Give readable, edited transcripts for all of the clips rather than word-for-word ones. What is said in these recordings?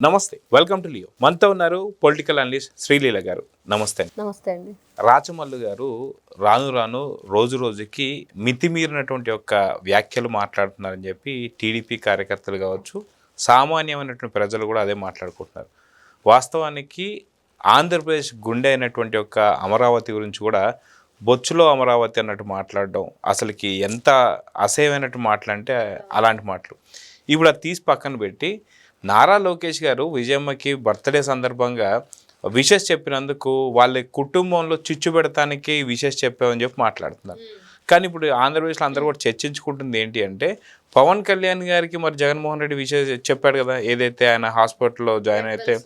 నమస్తే, welcome to Leo. మనతో ఉన్నారు పొలిటికల్ అనలిస్ట్ శ్రీలీల గారు. నమస్తే. నమస్తే అండి. రాచమల్లు గారు రాను రాను రోజు రోజుకి మితిమీరినటువంటి యొక్క వ్యాఖ్యలు మాట్లాడుతున్నారని చెప్పి టీడీపీ కార్యకర్తలు కావచ్చు, సామాన్యమైనటువంటి ప్రజలు కూడా అదే మాట్లాడుకుంటున్నారు. వాస్తవానికి ఆంధ్రప్రదేశ్ గుండె అయినటువంటి యొక్క అమరావతి గురించి కూడా బొచ్చులో అమరావతి అన్నట్టు మాట్లాడడం అసలుకి ఎంత అసహ్యమైనట్టు మాటలు అంటే అలాంటి మాటలు. ఇప్పుడు అది తీసి పక్కన పెట్టి నారా లోకేష్ గారు విజయమ్మకి బర్త్డే సందర్భంగా విషెస్ చెప్పినందుకు వాళ్ళ కుటుంబంలో చిచ్చు పెడతానికి విషెస్ చెప్పామని చెప్పి మాట్లాడుతున్నారు. కానీ ఇప్పుడు ఆంధ్రప్రదేశ్లో అందరూ కూడా చర్చించుకుంటుంది ఏంటి అంటే, పవన్ కళ్యాణ్ గారికి మరి జగన్మోహన్ రెడ్డి విషెస్ చెప్పాడు కదా, ఏదైతే ఆయన హాస్పిటల్లో జాయిన్ అయితే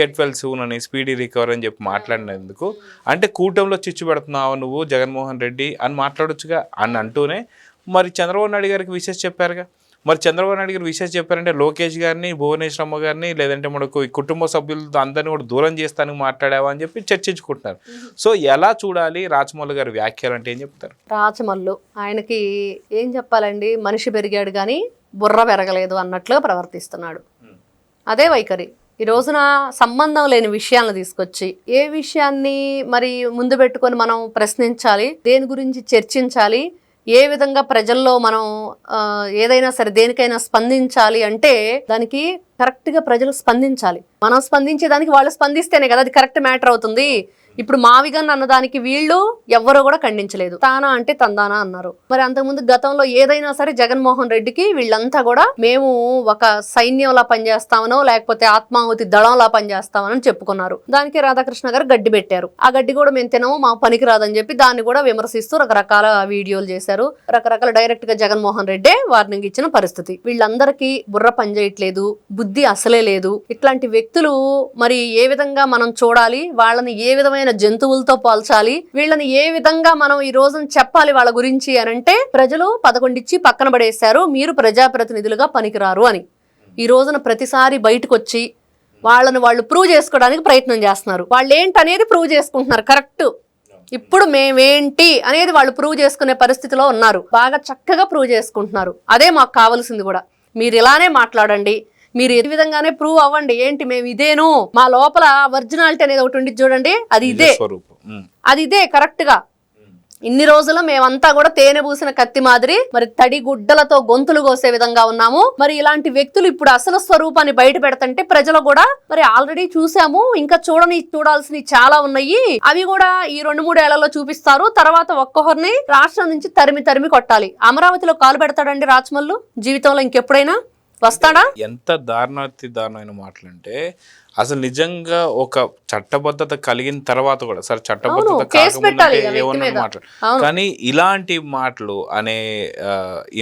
గెట్ వెల్ సూన్ అని, స్పీడీ రికవర్ అని చెప్పి మాట్లాడినందుకు, అంటే కూటమిలో చిచ్చు పెడుతున్నావు నువ్వు జగన్మోహన్ రెడ్డి అని మాట్లాడొచ్చుగా అని అంటూనే మరి చంద్రబాబు నాయుడు గారికి విషెస్ చెప్పారుగా. మరి చంద్రబాబు నాయుడు గారు విషయం చెప్పారంటే లోకేష్ గారిని, భువనేశ్వరమ్మ గారిని, లేదంటే మనకు ఈ కుటుంబ సభ్యులతో అందరినీ కూడా దూరం చేస్తానికి మాట్లాడావా అని చెప్పి చర్చించుకుంటున్నారు. సో ఎలా చూడాలి రాచమల్లు గారి వ్యాఖ్యలు అంటే ఏం చెప్తారు? రాచమల్లు ఆయనకి ఏం చెప్పాలండి, మనిషి పెరిగాడు కానీ బుర్ర పెరగలేదు అన్నట్లుగా ప్రవర్తిస్తున్నాడు. అదే వైఖరి. ఈ రోజున సంబంధం లేని విషయాలను తీసుకొచ్చి ఏ విషయాన్ని మరి ముందు పెట్టుకొని మనం ప్రశ్నించాలి, దేని గురించి చర్చించాలి, ఏ విధంగా ప్రజల్లో మనం ఏదైనా సరే దేనికైనా స్పందించాలి అంటే దానికి కరెక్ట్గా ప్రజలు స్పందించాలి. మనం స్పందించేదానికి వాళ్ళు స్పందిస్తేనే కదా అది కరెక్ట్ మ్యాటర్ అవుతుంది. ఇప్పుడు మావిగన్ అన్నదానికి వీళ్ళు ఎవ్వరూ కూడా ఖండించలేదు. తానా అంటే తందానా అన్నారు. మరి అంతకుముందు గతంలో ఏదైనా సరే జగన్మోహన్ రెడ్డికి వీళ్ళంతా కూడా మేము ఒక సైన్యంలా పనిచేస్తామనో లేకపోతే ఆత్మాహుతి దళంలా పనిచేస్తామని చెప్పుకున్నారు. దానికి రాధాకృష్ణ గారు గడ్డి పెట్టారు. ఆ గడ్డి కూడా మేము తినము, మా పనికి రాదని చెప్పి దాన్ని కూడా విమర్శిస్తూ రకరకాల వీడియోలు చేశారు. రకరకాల డైరెక్ట్ గా జగన్మోహన్ రెడ్డే వార్నింగ్ ఇచ్చిన పరిస్థితి. వీళ్ళందరికీ బుర్ర పనిచేయట్లేదు, బుద్ధి అసలే లేదు. ఇట్లాంటి వ్యక్తులు మరి ఏ విధంగా మనం చూడాలి, వాళ్ళని ఏ విధమైన జంతువులతో పోల్చాలి, వీళ్ళని ఏ విధంగా మనం ఈ రోజున చెప్పాలి వాళ్ళ గురించి అని అంటే, ప్రజలు 11 ఇచ్చి పక్కన పడేశారు, మీరు ప్రజాప్రతినిధులుగా పనికిరారు అని. ఈ రోజున ప్రతిసారి బయటకు వచ్చి వాళ్ళని వాళ్ళు ప్రూవ్ చేసుకోవడానికి ప్రయత్నం చేస్తున్నారు. వాళ్ళు ఏంటనేది ప్రూవ్ చేసుకుంటున్నారు. కరెక్ట్, ఇప్పుడు మేమేంటి అనేది వాళ్ళు ప్రూవ్ చేసుకునే పరిస్థితిలో ఉన్నారు. బాగా చక్కగా ప్రూవ్ చేసుకుంటున్నారు. అదే మాకు కావాల్సింది కూడా. మీరు ఇలానే మాట్లాడండి, మీరు ఏ విధంగానే ప్రూవ్ అవ్వండి. ఏంటి మేము ఇదేను, మా లోపల ఒరిజినాలిటీ అనేది ఒకటి ఉండి చూడండి, అది ఇదే కరెక్ట్ గా. ఇన్ని రోజులు మేమంతా కూడా తేనె పూసిన కత్తి మాదిరి మరి తడి గుడ్డలతో గొంతులు కోసే విధంగా ఉన్నాము. మరి ఇలాంటి వ్యక్తులు ఇప్పుడు అసలు స్వరూపాన్ని బయట పెడతంటే ప్రజలు కూడా మరి ఆల్రెడీ చూసాము, ఇంకా చూడాల్సినవి చాలా ఉన్నాయి, అవి కూడా ఈ 2-3 ఏళ్లలో చూపిస్తారు. తర్వాత ఒక్కొక్కరిని రాష్ట్రం నుంచి తరిమి కొట్టాలి. అమరావతిలో కాలు పెడతాడండి రాచమల్లు జీవితంలో ఇంకెప్పుడైనా వస్తాడా? ఎంత దారుణమైన మాటలంటే, అసలు నిజంగా ఒక చట్టబద్ధత కలిగిన తర్వాత కూడా సరే చట్టబద్ధత కాకముందే ఏమన్నా మాట్లాడు, కానీ ఇలాంటి మాటలు అనే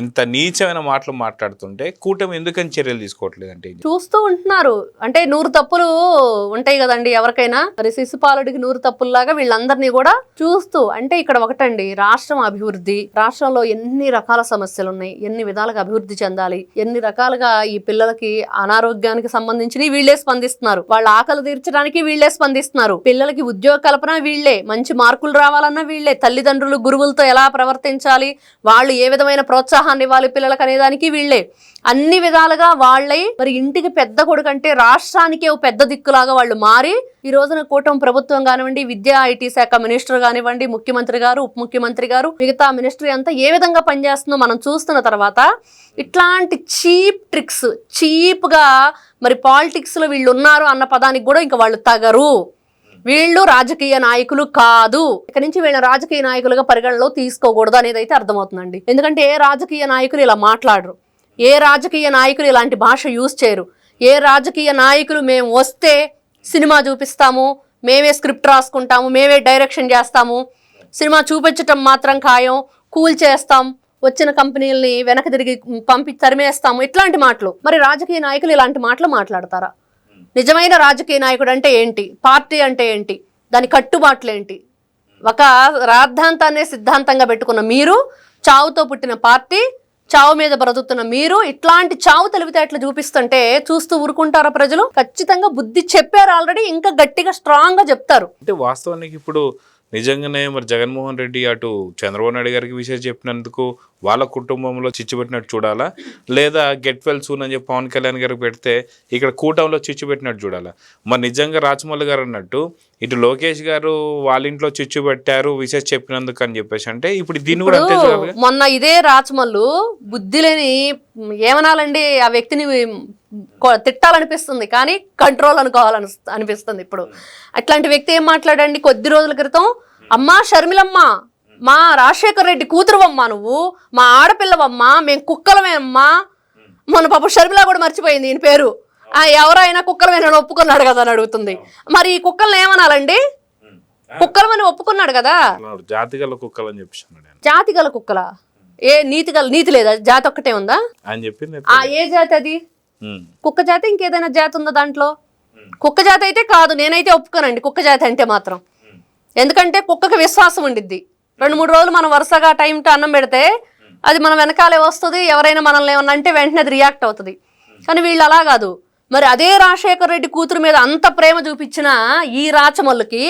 ఇంత నీచమైన మాటలు మాట్లాడుతుంటే కూటమి ఎందుకని చర్యలు తీసుకోవట్లేదు అంటే చూస్తూ ఉంటున్నారు. అంటే 100 తప్పులు ఉంటాయి కదండి ఎవరికైనా, మరి శిశుపాలుడికి 100 తప్పుల్లాగా వీళ్ళందరినీ కూడా చూస్తూ, అంటే ఇక్కడ ఒకటండి, రాష్ట్రం అభివృద్ధి, రాష్ట్రంలో ఎన్ని రకాల సమస్యలు ఉన్నాయి, ఎన్ని విధాలుగా అభివృద్ధి చెందాలి, ఎన్ని రకాలుగా ఈ పిల్లలకి అనారోగ్యానికి సంబంధించి వీళ్ళే స్పందిస్తున్నారు, వాళ్ళ ఆకలి తీర్చడానికి వీళ్లే స్పందిస్తున్నారు, పిల్లలకి ఉద్యోగ కల్పన వీళ్లే, మంచి మార్కులు రావాలన్నా వీళ్లే, తల్లిదండ్రులు గురువులతో ఎలా ప్రవర్తించాలి, వాళ్ళు ఏ విధమైన ప్రోత్సాహాన్ని ఇవ్వాలి పిల్లలకు అనేదానికి వీళ్లే. అన్ని విధాలుగా వాళ్ళై మరి ఇంటికి పెద్ద కొడుకు అంటే రాష్ట్రానికే పెద్ద దిక్కులాగా వాళ్ళు మారి ఈ రోజున కూటమి ప్రభుత్వం కానివ్వండి, విద్యా ఐటీ శాఖ మినిస్టర్ కానివ్వండి, ముఖ్యమంత్రి గారు, ఉప ముఖ్యమంత్రి గారు, మిగతా మినిస్ట్రీ అంతా ఏ విధంగా పనిచేస్తుందో మనం చూస్తున్న తర్వాత ఇట్లాంటి చీప్ ట్రిక్స్, చీప్గా మరి పాలిటిక్స్లో వీళ్ళు ఉన్నారు అన్న పదానికి కూడా ఇంకా వాళ్ళు తగరు. వీళ్ళు రాజకీయ నాయకులు కాదు, ఇక్కడి నుంచి వీళ్ళ రాజకీయ నాయకులుగా పరిగణలో తీసుకోకూడదు అనేది అయితే అర్థమవుతుందండి. ఎందుకంటే ఏ రాజకీయ నాయకులు ఇలా మాట్లాడరు, ఏ రాజకీయ నాయకులు ఇలాంటి భాష యూజ్ చేయరు. ఏ రాజకీయ నాయకులు మేము వస్తే సినిమా చూపిస్తాము, మేమే స్క్రిప్ట్ రాసుకుంటాము, మేమే డైరెక్షన్ చేస్తాము, సినిమా చూపించటం మాత్రం ఖాయం, కూల్ చేస్తాం, వచ్చిన కంపెనీలని వెనక తిరిగి తరిమేస్తాము, ఇట్లాంటి మాటలు. మరి రాజకీయ నాయకులు ఇలాంటి మాటలు మాట్లాడతారా? నిజమైన రాజకీయ నాయకుడు అంటే ఏంటి, పార్టీ అంటే ఏంటి, దాని కట్టుబాట్లు ఏంటి? ఒక రాద్ధాంతాన్ని సిద్ధాంతంగా పెట్టుకున్న మీరు, చావుతో పుట్టిన పార్టీ, చావు మీద బ్రతుకుతున్న మీరు ఇట్లాంటి చావు తెలివితేటలు చూపిస్తుంటే చూస్తూ ఊరుకుంటారా ప్రజలు? ఖచ్చితంగా బుద్ధి చెప్పారు ఆల్రెడీ, ఇంకా గట్టిగా స్ట్రాంగ్ గా చెప్తారు. అంటే వాస్తవానికి ఇప్పుడు నిజంగానే మరి జగన్మోహన్ రెడ్డి అటు చంద్రబాబు నాయుడు గారికి విషయం చెప్పినందుకు వాళ్ళ కుటుంబంలో చిచ్చు పెట్టినట్టు చూడాలా, లేదా గెట్ వెల్ సూన్ అని చెప్పి పవన్ కళ్యాణ్ గారికి పెడితే ఇక్కడ కూటమిలో చిచ్చు పెట్టినట్టు చూడాలా? మరి నిజంగా రాజమౌళి గారు అన్నట్టు ఇటు లోకేష్ గారు వాళ్ళ ఇంట్లో చిచ్చు పెట్టారు విషయం చెప్పినందుకు అని చెప్పేసి అంటే ఇప్పుడు దీన్ని కూడా అంతే చూడాలి. మొన్న ఇదే రాచమల్లు బుద్ధి లేని ఏమనాలండి, ఆ వ్యక్తిని తిట్టాలనిపిస్తుంది కానీ కంట్రోల్ అనిపిస్తుంది ఇప్పుడు. అట్లాంటి వ్యక్తి ఏం మాట్లాడండి కొద్ది రోజుల క్రితం, అమ్మా షర్మిలమ్మ మా రాజశేఖర రెడ్డి కూతురువమ్మా, నువ్వు మా ఆడపిల్లవమ్మా, మేము కుక్కలమేమ్మా. మొన్న పాప షర్మిల కూడా మర్చిపోయింది ఈయన పేరు. ఎవరైనా కుక్కలమేనా ఒప్పుకున్నాడు కదా అని అడుగుతుంది. మరి ఈ కుక్కలను ఏమనాలండి? కుక్కలమని ఒప్పుకున్నాడు కదా. జాతిగల కుక్కలు అని చెప్పి జాతిగల కుక్కల ఏ నీతి లేదా? జాతి ఒక్కటే ఉందా అని చెప్పింది. ఏ జాతి అది? కుక్క జాతి ఇంకేదైనా జాతి ఉందా దాంట్లో? కుక్క జాతి అయితే కాదు, నేనైతే ఒప్పుకోనండి కుక్క జాతి అంటే మాత్రం. ఎందుకంటే కుక్కకి విశ్వాసం ఉండిద్ది. 2-3 రోజులు మనం వరుసగా టైం టు అన్నం పెడితే అది మన వెనకాలే వస్తుంది. ఎవరైనా మనల్ని ఏమన్నా అంటే వెంటనే అది రియాక్ట్ అవుతుంది. కానీ వీళ్ళు అలా కాదు. మరి అదే రాజశేఖర రెడ్డి కూతురు మీద అంత ప్రేమ చూపించిన ఈ రాచమల్లుకి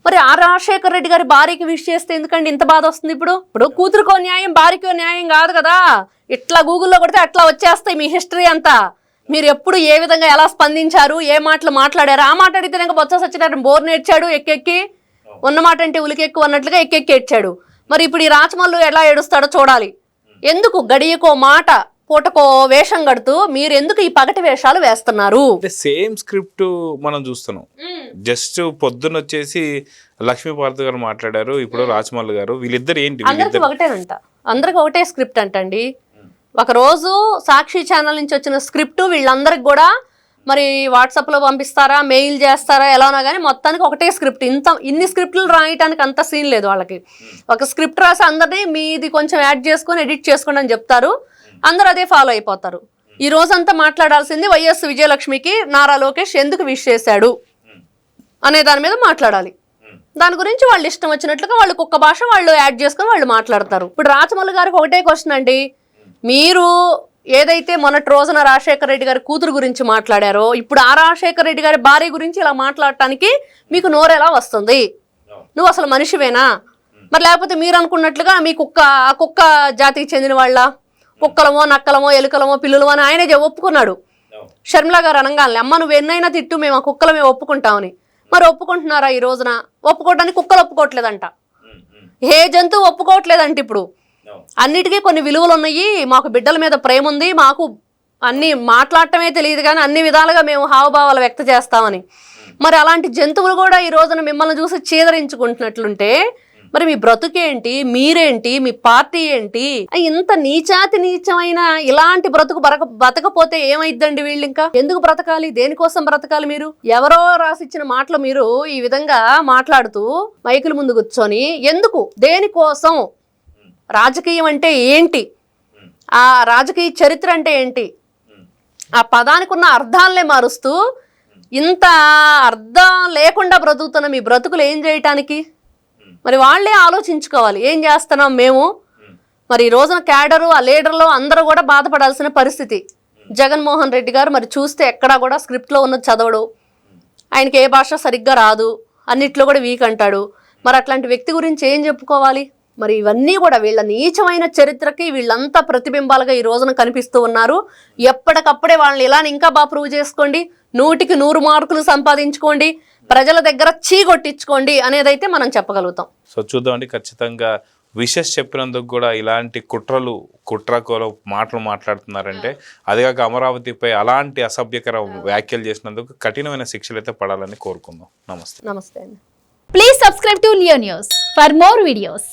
మరి ఆ రాజశేఖర రెడ్డి గారి భార్యకి విష్ చేస్తే ఎందుకండి ఇంత బాధ వస్తుంది? ఇప్పుడు కూతురుకో న్యాయం భార్యకో న్యాయం కాదు కదా. ఇట్లా గూగుల్లో కొడితే అట్లా వచ్చేస్తాయి మీ హిస్టరీ అంతా. మీరు ఎప్పుడు ఏ విధంగా ఎలా స్పందించారు, ఏ మాటలు మాట్లాడారు, ఆ మాట అడిగితే ఇంకా బొత్స సత్యనారాయణ బోర్ నేర్చాడు ఎక్కెక్కి, ఉన్న మాట అంటే ఉలికెక్కు అన్నట్లుగా ఎక్కెక్కి ఏడ్చాడు. మరి ఇప్పుడు ఈ రాచమల్లు ఎలా ఏడుస్తాడో చూడాలి. ఎందుకు గడియకో మాట పూటకో వేషం కడుతూ మీరు ఎందుకు ఈ పగటి వేషాలు వేస్తున్నారు? సేమ్ స్క్రిప్ట్ మనం చూస్తున్నాం. జస్ట్ పొద్దున్న వచ్చేసి లక్ష్మీపార్వతి గారు మాట్లాడారు, ఇప్పుడు రాజమౌళి గారు, వీళ్ళిద్దరు ఏంటి? అందరికి ఒకటేనంట, అందరికి ఒకటే స్క్రిప్ట్ అంటండి. ఒకరోజు సాక్షి ఛానల్ నుంచి వచ్చిన స్క్రిప్ట్ వీళ్ళందరికి కూడా మరి వాట్సాప్లో పంపిస్తారా, మెయిల్ చేస్తారా, ఎలానా కానీ మొత్తానికి ఒకటే స్క్రిప్ట్. ఇన్ని స్క్రిప్ట్లు రాయటానికి అంత సీన్ లేదు వాళ్ళకి. ఒక స్క్రిప్ట్ రాసి అందరినీ మీది కొంచెం యాడ్ చేసుకొని ఎడిట్ చేసుకోండి అని చెప్తారు, అందరూ అదే ఫాలో అయిపోతారు. ఈ రోజంతా మాట్లాడాల్సింది వైఎస్ విజయలక్ష్మికి నారా లోకేష్ ఎందుకు విష్ చేశాడు అనే దాని మీద మాట్లాడాలి. దాని గురించి వాళ్ళు ఇష్టం వచ్చినట్లుగా వాళ్ళు ఒక్క భాష వాళ్ళు యాడ్ చేసుకొని వాళ్ళు మాట్లాడతారు. ఇప్పుడు రాచమల్లి గారికి ఒకటే క్వశ్చన్ అండి, మీరు ఏదైతే మొన్నటి రోజున రాజశేఖర రెడ్డి గారి కూతురు గురించి మాట్లాడారో ఇప్పుడు ఆ రాజశేఖర రెడ్డి గారి భార్య గురించి ఇలా మాట్లాడటానికి మీకు నోరెలా వస్తుంది? నువ్వు అసలు మనిషివేనా? మరి లేకపోతే మీరు అనుకున్నట్లుగా మీ ఆ కుక్క జాతికి చెందిన వాళ్ళ కుక్కలమో నక్కలమో ఎలుకలమో పిల్లులమో అని ఆయనే ఒప్పుకున్నాడు. షర్మిల గారు అనగానే అమ్మ నువ్వు ఎన్నైనా తిట్టు, మేము ఆ కుక్కలమే ఒప్పుకుంటామని. మరి ఒప్పుకుంటున్నారా? ఈ రోజున ఒప్పుకోవడానికి కుక్కలు ఒప్పుకోవట్లేదంట, ఏ జంతువు ఒప్పుకోవట్లేదంట. ఇప్పుడు అన్నిటికీ కొన్ని విలువలు ఉన్నాయి, మాకు బిడ్డల మీద ప్రేమ ఉంది, మాకు అన్ని మాట్లాడటమే తెలియదు కానీ అన్ని విధాలుగా మేము హావభావాలు వ్యక్తం చేస్తామని. మరి అలాంటి జంతువులు కూడా ఈ రోజున మిమ్మల్ని చూసి చీదరించుకుంటున్నట్లుంటే మరి మీ బ్రతుకేంటి, మీరేంటి, మీ పార్టీ ఏంటి? ఇంత నీచమైన ఇలాంటి బ్రతుకు బతకపోతే ఏమైద్దండి? వీళ్ళు ఇంకా ఎందుకు బ్రతకాలి? దేనికోసం బ్రతకాలి? మీరు ఎవరో రాసిచ్చిన మాటలు మీరు ఈ విధంగా మాట్లాడుతూ మైకుల ముందు కూర్చొని ఎందుకు, దేనికోసం? రాజకీయం అంటే ఏంటి? ఆ రాజకీయ చరిత్ర అంటే ఏంటి? ఆ పదానికి ఉన్న అర్థాలనే మారుస్తూ ఇంత అర్థం లేకుండా బ్రతుకుతున్న మీ బ్రతుకులు ఏం చేయటానికి? మరి వాళ్ళే ఆలోచించుకోవాలి ఏం చేస్తున్నాం మేము. మరి ఈ రోజున క్యాడరు ఆ లీడర్లు అందరూ కూడా బాధపడాల్సిన పరిస్థితి. జగన్మోహన్ రెడ్డి గారు మరి చూస్తే ఎక్కడా కూడా స్క్రిప్ట్లో ఉన్నది చదవడు, ఆయనకి ఏ భాష సరిగ్గా రాదు, అన్నిట్లో కూడా వీక్ అంటాడు. మరి అట్లాంటి వ్యక్తి గురించి ఏం చెప్పుకోవాలి? మరి ఇవన్నీ కూడా వీళ్ళ నీచమైన చరిత్రకి వీళ్ళంతా ప్రతిబింబాలుగా ఈ రోజున కనిపిస్తూ ఉన్నారు. ఎప్పటికప్పుడే వాళ్ళని ఇలా ఇంకా బాగా ప్రూవ్ చేసుకోండి, 100కి 100 మార్కులు సంపాదించుకోండి, ప్రజల దగ్గర చీగొట్టించుకోండి అనేదైతే మనం చెప్పగలుగుతాం. సో చూద్దామండి, ఖచ్చితంగా విషెస్ చెప్పినందుకు కూడా ఇలాంటి కుట్రకోల మాటలు మాట్లాడుతున్నారంటే అదిగాక అమరావతిపై అలాంటి అసభ్యకర వ్యాఖ్యలు చేసినందుకు కఠినమైన శిక్షలు అయితే పడాలని కోరుకుందాం. నమస్తే. నమస్తే అండి. Please subscribe to Leo News for more videos.